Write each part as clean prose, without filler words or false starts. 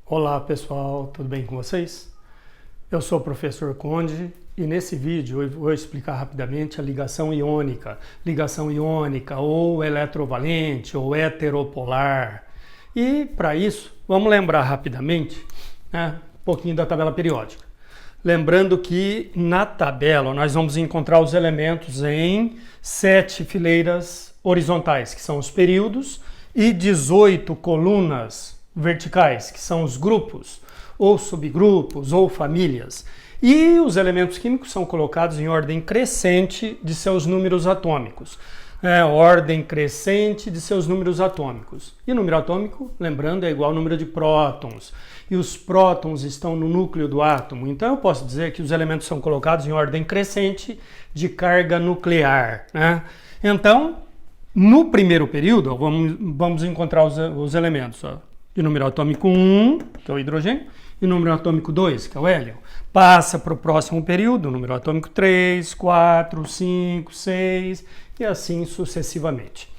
Olá pessoal, tudo bem com vocês? Eu sou o professor Conde e nesse vídeo eu vou explicar rapidamente a ligação iônica ou eletrovalente ou heteropolar. E para isso, vamos lembrar rapidamente um pouquinho da tabela periódica. Lembrando que na tabela nós vamos encontrar os elementos em 7 fileiras horizontais, que são os períodos, e 18 colunas verticais, que são os grupos, ou subgrupos, ou famílias. E os elementos químicos são colocados em ordem crescente de seus números atômicos. Ordem crescente de seus números atômicos. E o número atômico, lembrando, é igual ao número de prótons. E os prótons estão no núcleo do átomo. Então eu posso dizer que os elementos são colocados em ordem crescente de carga nuclear. Então, no primeiro período, vamos encontrar os elementos. De número atômico 1, que é o hidrogênio, e número atômico 2, que é o hélio. Passa para o próximo período, número atômico 3, 4, 5, 6 e assim sucessivamente.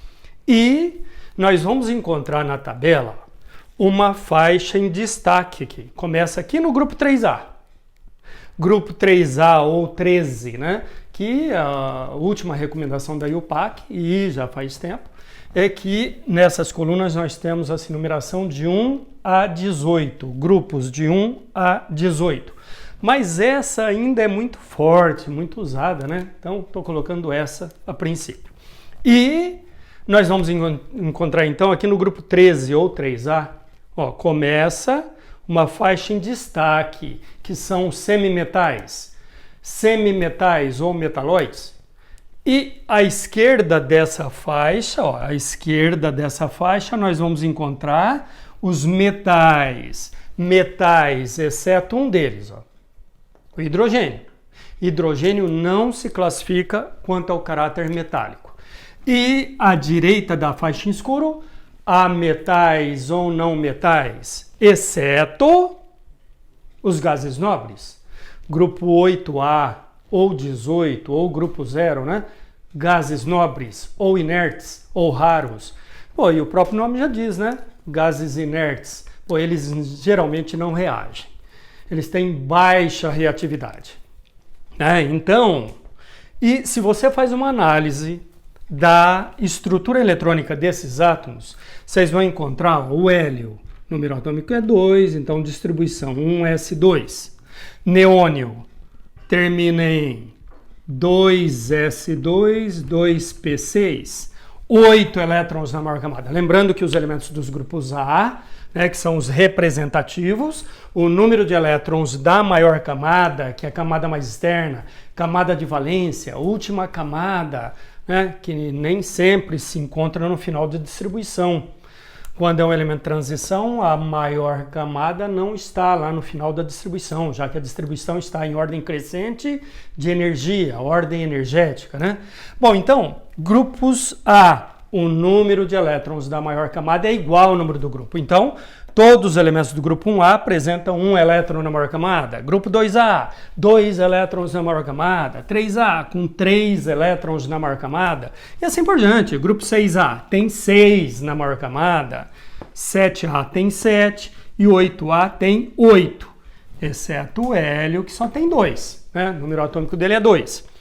E nós vamos encontrar na tabela uma faixa em destaque aqui. Começa aqui no grupo 3A. Grupo 3A ou 13, que a última recomendação da IUPAC, e já faz tempo, é que nessas colunas nós temos essa numeração de 1 a 18, grupos de 1 a 18. Mas essa ainda é muito forte, muito usada, Então, estou colocando essa a princípio. E nós vamos encontrar então aqui no grupo 13 ou 3A, começa uma faixa em destaque, que são semimetais ou metalóides. E à esquerda dessa faixa, nós vamos encontrar os metais. Metais, exceto um deles, o hidrogênio. Hidrogênio não se classifica quanto ao caráter metálico. E à direita da faixa em escuro, há metais ou não metais, exceto os gases nobres. Grupo 8A ou 18, ou grupo 0, Gases nobres, ou inertes, ou raros. E o próprio nome já diz, Gases inertes. Eles geralmente não reagem. Eles têm baixa reatividade. Então, e se você faz uma análise da estrutura eletrônica desses átomos, vocês vão encontrar o hélio, número atômico é 2, então distribuição 1s2. Neônio termina em 2s2, 2p6, 8 elétrons na maior camada. Lembrando que os elementos dos grupos A, que são os representativos, o número de elétrons da maior camada, que é a camada mais externa, camada de valência, última camada, que nem sempre se encontra no final da distribuição. Quando é um elemento de transição, a maior camada não está lá no final da distribuição, já que a distribuição está em ordem crescente de energia, ordem energética, Bom, então, grupos A, o número de elétrons da maior camada é igual ao número do grupo. Então, todos os elementos do grupo 1A apresentam 1 elétron na maior camada. Grupo 2A, 2 elétrons na maior camada. 3A, com 3 elétrons na maior camada. E assim por diante. Grupo 6A tem 6 na maior camada. 7A tem 7 e 8A tem 8. Exceto o hélio, que só tem 2. O número atômico dele é 2.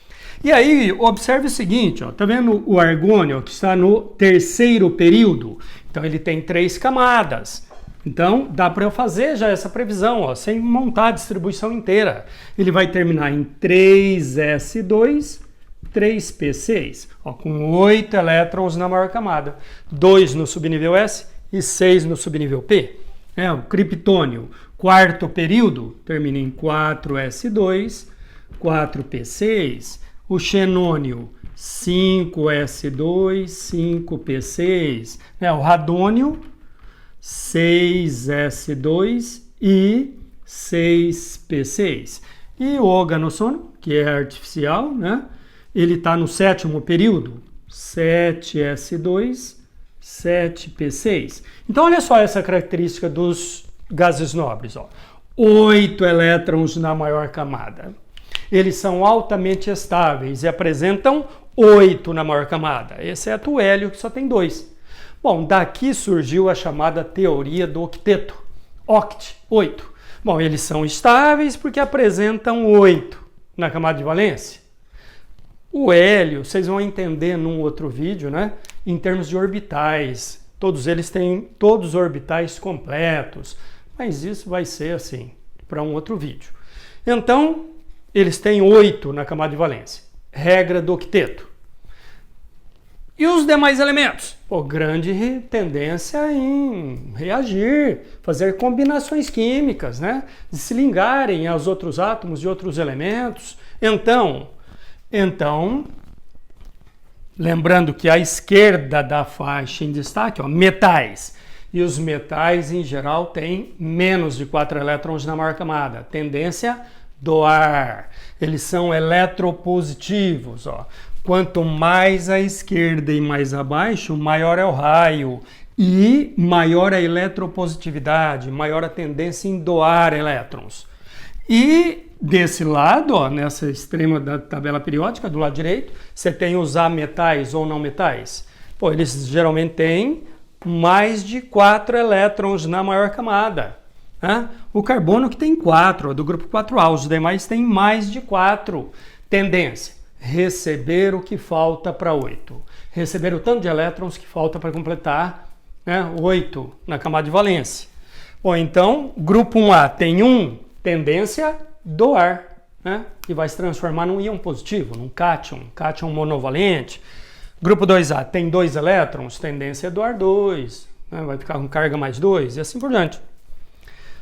E aí, observe o seguinte, tá vendo o argônio que está no terceiro período? Então, ele tem 3 camadas. Então, dá para eu fazer já essa previsão, sem montar a distribuição inteira. Ele vai terminar em 3s2, 3p6, com 8 elétrons na maior camada. 2 no subnível S e 6 no subnível P. O criptônio, quarto período, termina em 4s2, 4p6. O xenônio, 5s2, 5p6. O radônio, 6s2 e 6p6. E o organossônio, que é artificial, ele está no sétimo período, 7s2, 7p6. Então, olha só essa característica dos gases nobres. 8 elétrons na maior camada. Eles são altamente estáveis e apresentam 8 na maior camada, exceto o hélio, que só tem 2. Bom, daqui surgiu a chamada teoria do octeto. oct, 8. Bom, eles são estáveis porque apresentam 8 na camada de valência. O hélio, vocês vão entender num outro vídeo, né? Em termos de orbitais. Todos eles têm todos os orbitais completos. Mas isso vai ser assim, para um outro vídeo. Então, eles têm 8 na camada de valência. Regra do octeto. E os demais elementos? Pô, grande tendência em reagir, fazer combinações químicas, né? De se ligarem aos outros átomos de outros elementos. Então, lembrando que à esquerda da faixa em destaque, ó, metais. E os metais, em geral, têm menos de 4 elétrons na maior camada. Tendência doar. Eles são eletropositivos, ó. Quanto mais à esquerda e mais abaixo, maior é o raio e maior a eletropositividade, maior a tendência em doar elétrons. E desse lado, ó, nessa extrema da tabela periódica, do lado direito, você tem os ametais ou não metais. Pô, eles geralmente têm mais de 4 elétrons na maior camada. Né? O carbono que tem 4, do grupo 4A, os demais têm mais de 4. Tendência. Receber o que falta para 8. Receber o tanto de elétrons que falta para completar, né, 8 na camada de valência. Bom, então, grupo 1A tem 1, tendência doar, né, que vai se transformar num íon positivo, num cátion monovalente. Grupo 2A tem 2 elétrons, tendência a doar 2, né, vai ficar com carga mais 2 e assim por diante.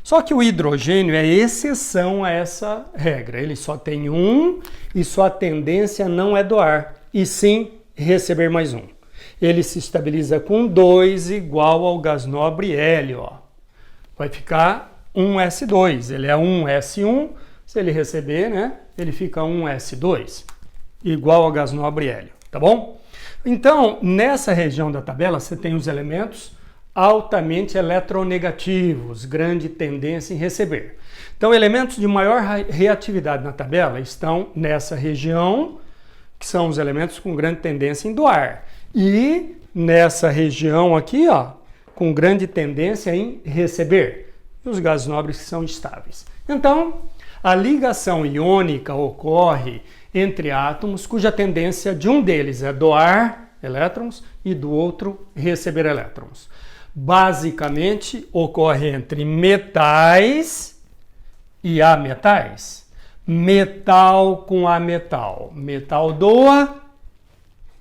Só que o hidrogênio é exceção a essa regra. Ele só tem 1 e sua tendência não é doar, e sim receber mais 1. Ele se estabiliza com 2 igual ao gás nobre hélio. Ó. Vai ficar 1s2. Ele é 1s1. Se ele receber, né, ele fica 1s2, igual ao gás nobre hélio. Tá bom? Então, nessa região da tabela, você tem os elementos altamente eletronegativos, grande tendência em receber. Então, elementos de maior reatividade na tabela estão nessa região, que são os elementos com grande tendência em doar. E nessa região aqui, ó, com grande tendência em receber. E os gases nobres que são estáveis. Então, a ligação iônica ocorre entre átomos cuja tendência de um deles é doar elétrons e do outro receber elétrons. Basicamente, ocorre entre metais e ametais. Metal com ametal. Metal doa,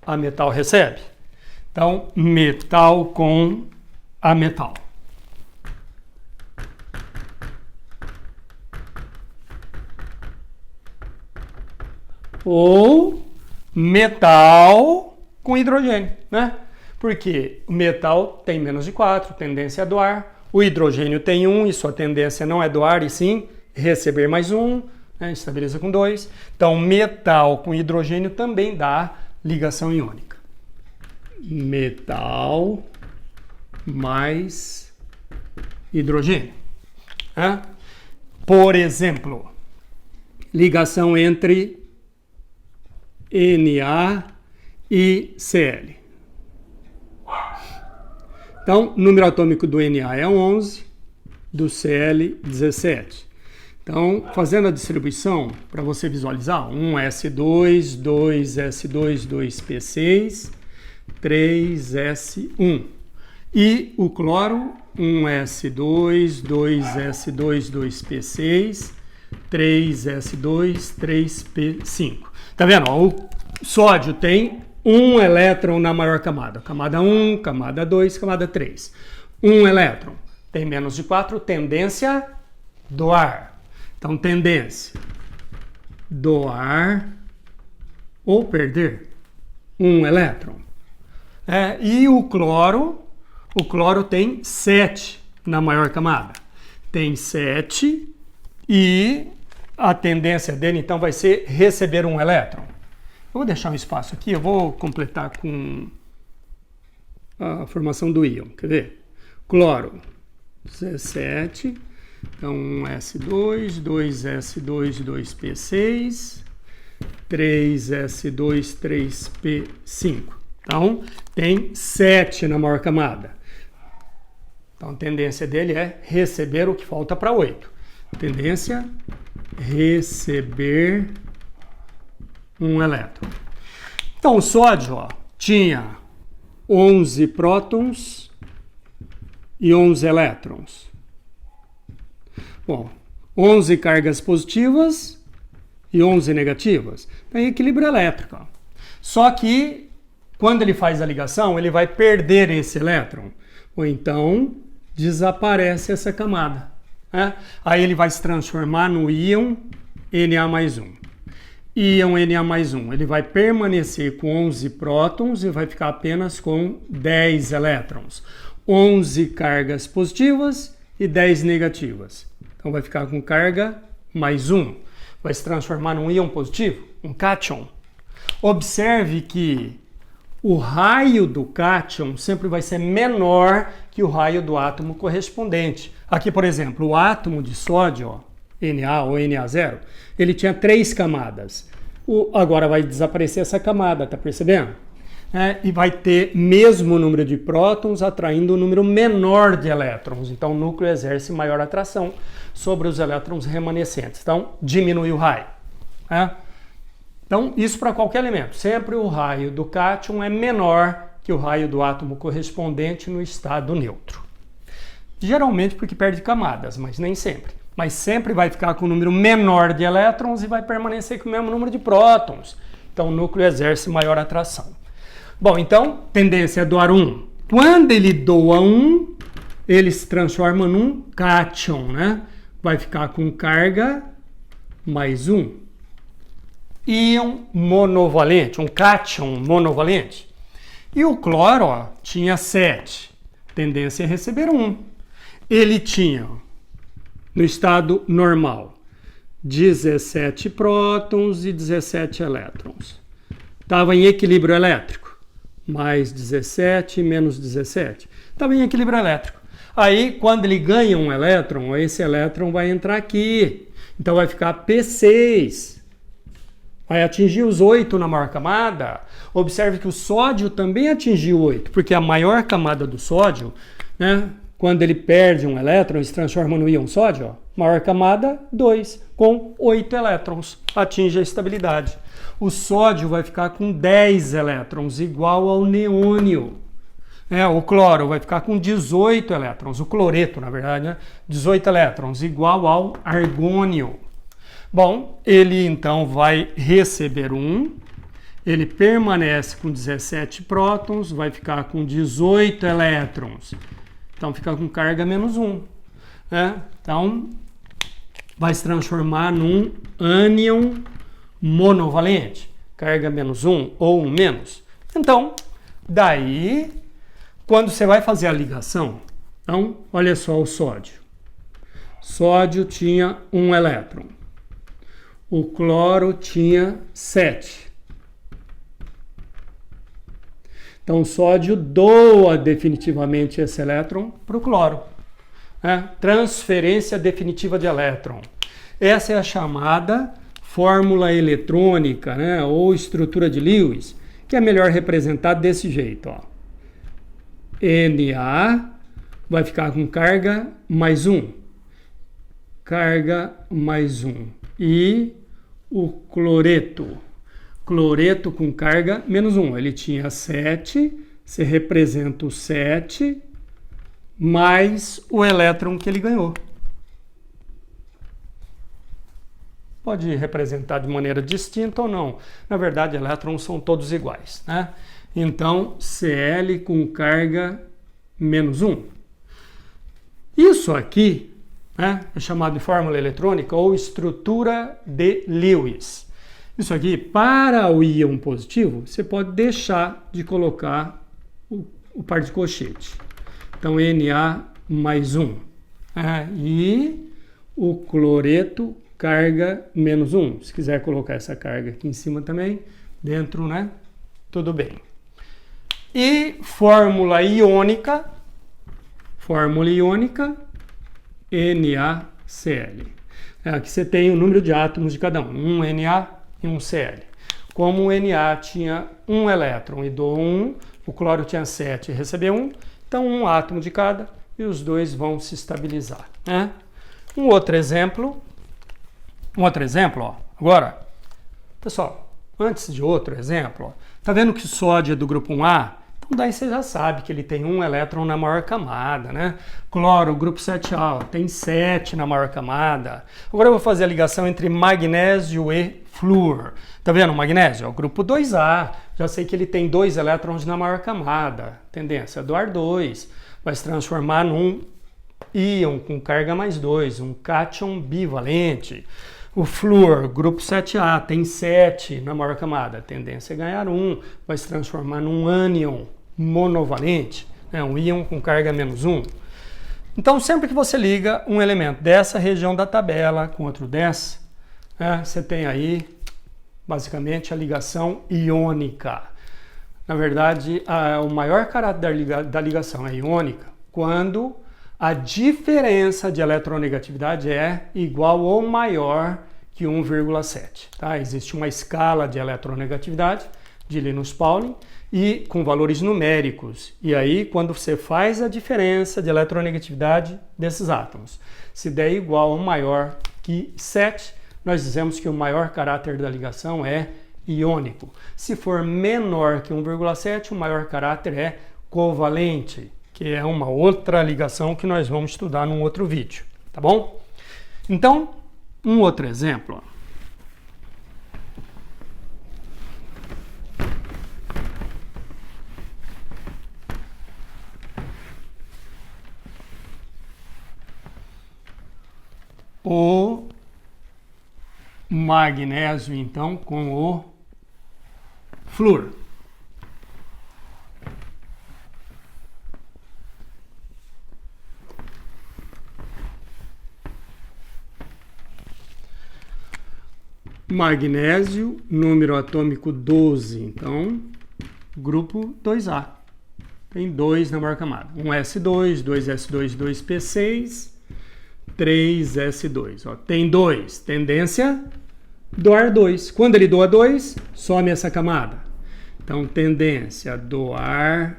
ametal recebe. Então, metal com ametal. Ou metal com hidrogênio, né? Porque o metal tem menos de 4, tendência a doar. O hidrogênio tem 1 e sua tendência não é doar, e sim receber mais 1, né? Estabiliza com 2. Então, metal com hidrogênio também dá ligação iônica. Metal mais hidrogênio. Né? Por exemplo, ligação entre Na e Cl. Então, o número atômico do Na é 11, do Cl 17. Então, fazendo a distribuição, para você visualizar, 1s2, 2s2, 2p6, 3s1. E o cloro, 1s2, 2s2, 2p6, 3s2, 3p5. Tá vendo? Ó, o sódio tem 1 elétron na maior camada. Camada 1, camada 2, camada 3. 1 elétron. Tem menos de 4, tendência doar. Então, tendência doar ou perder 1 elétron. E o cloro tem 7 na maior camada. Tem 7 e a tendência dele, então, vai ser receber 1 elétron. Eu vou deixar um espaço aqui, eu vou completar com a formação do íon. Quer ver? Cloro, 17. Então, 1s2, 2s2, 2p6, 3s2, 3p5. Então, tem 7 na maior camada. Então a tendência dele é receber o que falta para 8. Tendência receber um elétron. Então o sódio, ó, tinha 11 prótons e 11 elétrons. Bom, 11 cargas positivas e 11 negativas. Tem equilíbrio elétrico. Ó. Só que quando ele faz a ligação, ele vai perder esse elétron. Ou então desaparece essa camada. Né? Aí ele vai se transformar no íon Na+1. Íon Na+1, ele vai permanecer com 11 prótons e vai ficar apenas com 10 elétrons. 11 cargas positivas e 10 negativas. Então vai ficar com carga mais 1. Vai se transformar num íon positivo, um cátion. Observe que o raio do cátion sempre vai ser menor que o raio do átomo correspondente. Aqui, por exemplo, o átomo de sódio, ó, Na ou Na0, ele tinha 3 camadas. Agora vai desaparecer essa camada, tá percebendo? E vai ter mesmo número de prótons atraindo um número menor de elétrons. Então o núcleo exerce maior atração sobre os elétrons remanescentes. Então diminui o raio. Então isso para qualquer elemento. Sempre o raio do cátion é menor que o raio do átomo correspondente no estado neutro. Geralmente porque perde camadas, mas nem sempre. Mas sempre vai ficar com um número menor de elétrons e vai permanecer com o mesmo número de prótons. Então o núcleo exerce maior atração. Bom, então, tendência é doar 1. Quando ele doa 1, ele se transforma num cátion, né? Vai ficar com carga mais 1. Íon monovalente, um cátion monovalente. E o cloro, ó, tinha 7. Tendência é receber 1. Ele tinha, no estado normal, 17 prótons e 17 elétrons. Estava em equilíbrio elétrico. Mais 17 menos 17. Estava em equilíbrio elétrico. Aí, quando ele ganha um elétron, esse elétron vai entrar aqui. Então vai ficar P6. Vai atingir os 8 na maior camada. Observe que o sódio também atingiu 8, porque a maior camada do sódio, né, quando ele perde um elétron e se transforma no íon sódio, ó, maior camada 2, com 8 elétrons. Atinge a estabilidade. O sódio vai ficar com 10 elétrons, igual ao neônio. O cloro vai ficar com 18 elétrons, o cloreto, na verdade, né? 18 elétrons, igual ao argônio. Bom, ele então vai receber 1, ele permanece com 17 prótons, vai ficar com 18 elétrons. Então fica com carga menos 1. Né? Então vai se transformar num ânion monovalente, carga menos 1 ou 1 menos. Então, daí, quando você vai fazer a ligação, então, olha só o sódio. Sódio tinha 1 elétron. O cloro tinha 7. Então, o sódio doa definitivamente esse elétron para o cloro. Transferência definitiva de elétron. Essa é a chamada fórmula eletrônica, né, ou estrutura de Lewis, que é melhor representada desse jeito. Ó. Na vai ficar com carga mais 1. Carga mais 1. E o cloreto. Cloreto com carga menos 1. Ele tinha 7, você representa o 7 mais o elétron que ele ganhou. Pode representar de maneira distinta ou não. Na verdade, elétrons são todos iguais. Né? Então, Cl com carga menos 1. Isso aqui, né, é chamado de fórmula eletrônica ou estrutura de Lewis. Isso aqui, para o íon positivo, você pode deixar de colocar o par de colchete. Então, Na mais 1. E o cloreto carga menos 1. Se quiser colocar essa carga aqui em cima também, dentro, né? Tudo bem. E fórmula iônica, NaCl. Aqui você tem o número de átomos de cada um Na e um Cl. Como o Na tinha 1 elétron e doou 1, o cloro tinha 7 e recebeu 1, então um átomo de cada, e os dois vão se estabilizar, né? Um outro exemplo, ó. Agora, pessoal, antes de outro exemplo, ó, tá vendo que o sódio é do grupo 1A? Então daí você já sabe que ele tem um elétron na maior camada, né? Cloro, grupo 7A, ó, tem 7 na maior camada. Agora eu vou fazer a ligação entre magnésio e flúor. Tá vendo o magnésio? É o grupo 2A. Já sei que ele tem 2 elétrons na maior camada. Tendência do Ar2. Vai se transformar num íon com carga mais 2, um cátion bivalente. O flúor, grupo 7A, tem 7 na maior camada. Tendência é ganhar 1. Vai se transformar num ânion monovalente, né? Um íon com carga menos 1. Então, sempre que você liga um elemento dessa região da tabela com outro dessa, né, você tem aí, basicamente, a ligação iônica. Na verdade, o maior caráter da ligação é iônica quando a diferença de eletronegatividade é igual ou maior que 1,7. Tá? Existe uma escala de eletronegatividade de Linus Pauling e com valores numéricos. E aí, quando você faz a diferença de eletronegatividade desses átomos, se der igual ou maior que 7, nós dizemos que o maior caráter da ligação é iônico. Se for menor que 1,7, o maior caráter é covalente, que é uma outra ligação que nós vamos estudar num outro vídeo, tá bom? Então, um outro exemplo. O magnésio, então, com o flúor. Magnésio, número atômico 12, então, grupo 2A. Tem 2 na maior camada. 1s2, 2s2, 2p6, 3s2. Ó, tem 2, tendência doar 2. Quando ele doa 2, some essa camada. Então, tendência doar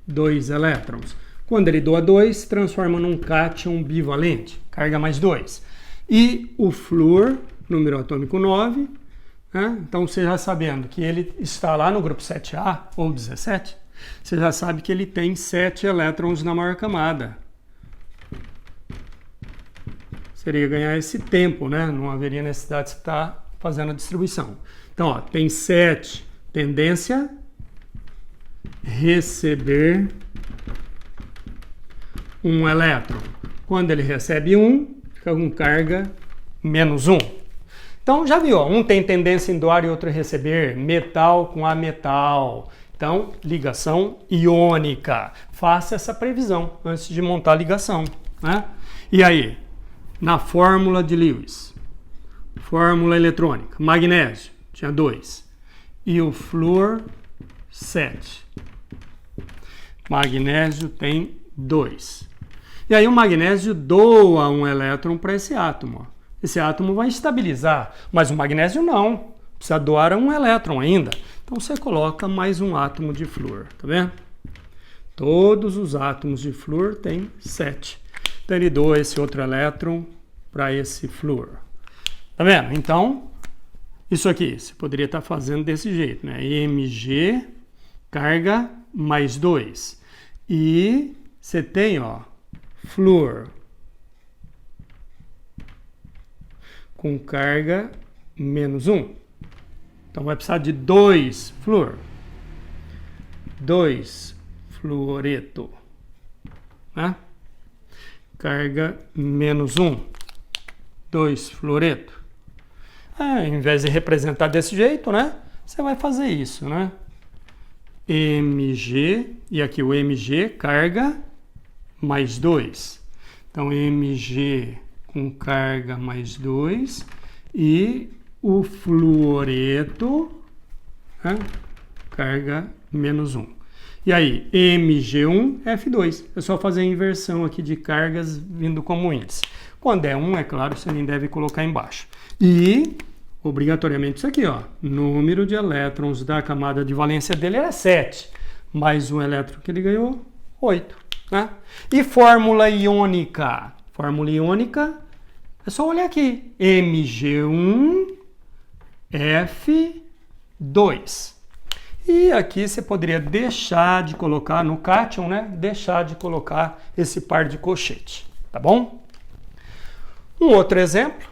2 elétrons. Quando ele doa 2, transforma num cátion bivalente, carga mais 2. E o flúor, número atômico 9, né? Então você já sabendo que ele está lá no grupo 7A ou 17, você já sabe que ele tem 7 elétrons na maior camada. Seria ganhar esse tempo, né? Não haveria necessidade de estar fazendo a distribuição. Então, ó, tem 7, tendência receber um elétron. Quando ele recebe 1, fica com carga menos 1. Então, já viu, ó, um tem tendência em doar e outro em receber, metal com ametal. Então, ligação iônica. Faça essa previsão antes de montar a ligação, né? E aí, na fórmula de Lewis, fórmula eletrônica, magnésio tinha 2 e o flúor 7. Magnésio tem 2. E aí o magnésio doa um elétron para esse átomo, ó. Esse átomo vai estabilizar, mas o magnésio não. Precisa doar um elétron ainda. Então você coloca mais um átomo de flúor, tá vendo? Todos os átomos de flúor têm 7. Então ele doa esse outro elétron para esse flúor. Tá vendo? Então, isso aqui, você poderia estar fazendo desse jeito, né? Mg, carga mais 2. E você tem, ó, flúor com carga menos 1. Então vai precisar de 2 flúor. 2 fluoreto. Né? Carga menos 1. 2 fluoreto. Ao invés de representar desse jeito, né? Você vai fazer isso, né? Mg, e aqui o Mg, carga mais 2. Então, Mg com carga mais 2 e o fluoreto, né? Carga menos 1. E aí, Mg1, F2. É só fazer a inversão aqui de cargas vindo como índice. Quando é 1, é claro, você nem deve colocar embaixo. E, obrigatoriamente, isso aqui, ó. Número de elétrons da camada de valência dele era 7. Mais um elétron que ele ganhou, 8. né? E fórmula iônica? Fórmula iônica é só olhar aqui. Mg1F2. E aqui você poderia deixar de colocar no cátion, né? Deixar de colocar esse par de colchete, tá bom? Um outro exemplo.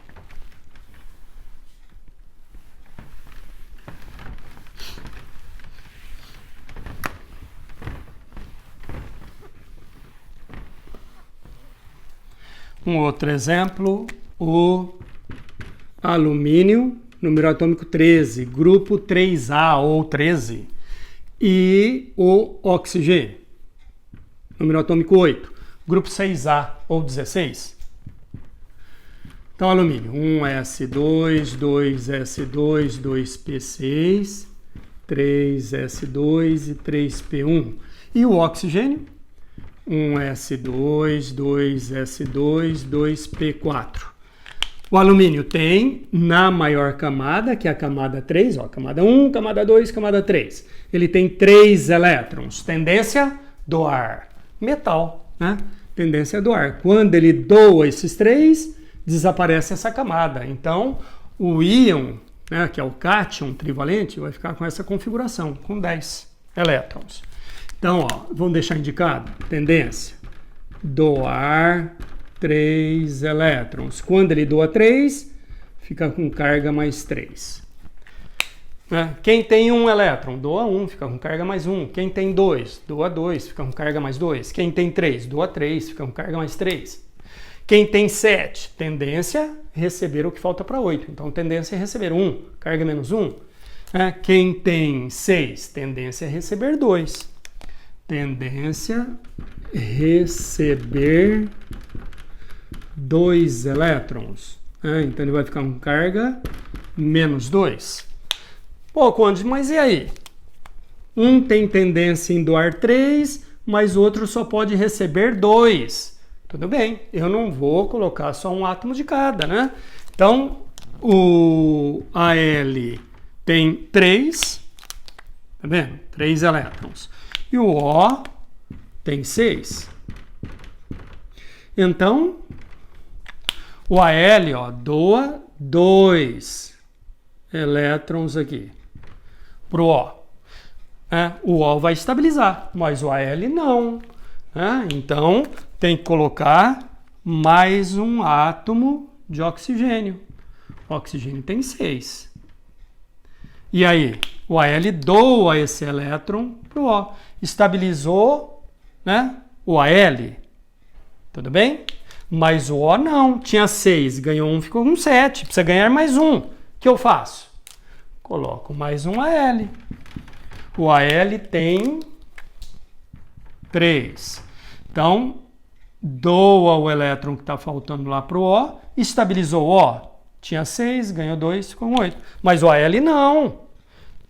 O alumínio, número atômico 13, grupo 3A ou 13, e o oxigênio, número atômico 8, grupo 6A ou 16. Então, alumínio, 1S2, 2S2, 2P6, 3S2 e 3P1. E o oxigênio? 1S2, 2S2, 2P4. O alumínio tem na maior camada, que é a camada 3, ó, camada 1, camada 2, camada 3. Ele tem 3 elétrons, tendência doar. Metal, né? Tendência doar. Quando ele doa esses 3, desaparece essa camada. Então, o íon, né, que é o cátion trivalente, vai ficar com essa configuração, com 10 elétrons. Então, ó, vamos deixar indicado, tendência, doar 3 elétrons. Quando ele doa 3, fica com carga mais 3. Né? Quem tem 1 elétron, doa 1, fica com carga mais 1. Quem tem 2, doa 2, fica com carga mais 2. Quem tem 3, doa 3, fica com carga mais 3. Quem tem 7, tendência a receber o que falta para 8. Então, tendência a receber 1, carga menos 1. Quem tem 6, tendência a receber 2. Tendência a receber 2 elétrons. Então ele vai ficar com carga menos 2. Pô, Conde, mas e aí? Um tem tendência em doar 3, mas o outro só pode receber 2. Tudo bem, eu não vou colocar só um átomo de cada, né? Então, o Al tem 3, tá vendo? 3 elétrons. E o O tem 6. Então, o Al, ó, doa 2 elétrons aqui pro O. O O vai estabilizar, mas o Al não. Então, tem que colocar mais um átomo de oxigênio. O oxigênio tem 6. E aí, o Al doa esse elétron pro O. Estabilizou, né, o Al. Tudo bem? Mas o O não. Tinha 6, ganhou 1, ficou com 7. Precisa ganhar mais 1. O que eu faço? Coloco mais um Al. O Al tem 3. Então, doa o elétron que está faltando lá para o O. Estabilizou o O. Tinha 6, ganhou 2, ficou com 8. Mas o Al não.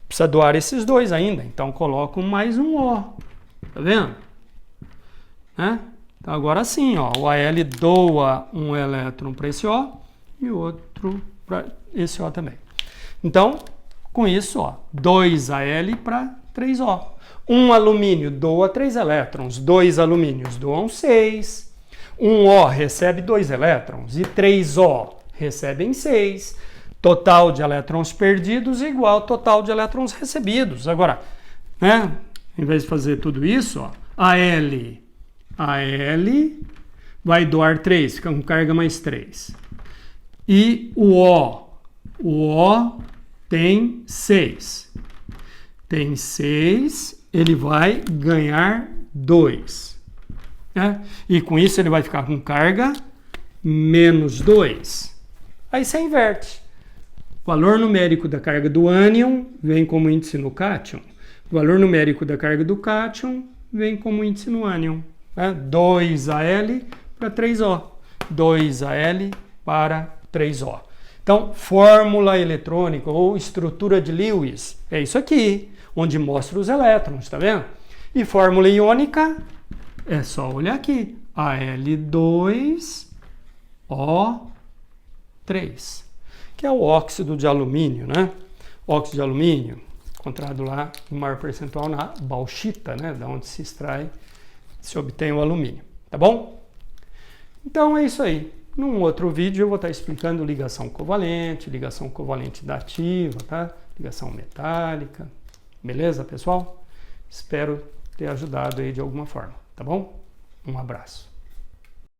Precisa doar esses 2 ainda. Então, coloco mais um O. Tá vendo? Então, agora sim, ó, o Al doa um elétron para esse O e o outro para esse O também. Então, com isso, ó, 2 Al para 3 O. Um alumínio doa 3 elétrons, 2 alumínios doam 6. Um O recebe 2 elétrons e 3 O recebem 6. Total de elétrons perdidos igual ao total de elétrons recebidos. Agora, né, em vez de fazer tudo isso, ó, Al vai doar 3, fica com carga mais 3. E o O tem 6. Tem 6, ele vai ganhar 2. Né? E com isso ele vai ficar com carga menos 2. Aí você inverte. O valor numérico da carga do ânion vem como índice no cátion. O valor numérico da carga do cátion vem como índice no ânion. 2Al para 3O. 2Al para 3O. Então, fórmula eletrônica ou estrutura de Lewis é isso aqui, onde mostra os elétrons, tá vendo? E fórmula iônica é só olhar aqui. Al2O3, que é o óxido de alumínio, né? Óxido de alumínio, encontrado lá em maior percentual na bauxita, né? Da onde se extrai se obtém o alumínio, tá bom? Então é isso aí. Num outro vídeo eu vou estar explicando ligação covalente dativa, tá? Ligação metálica. Beleza, pessoal? Espero ter ajudado aí de alguma forma, tá bom? Um abraço.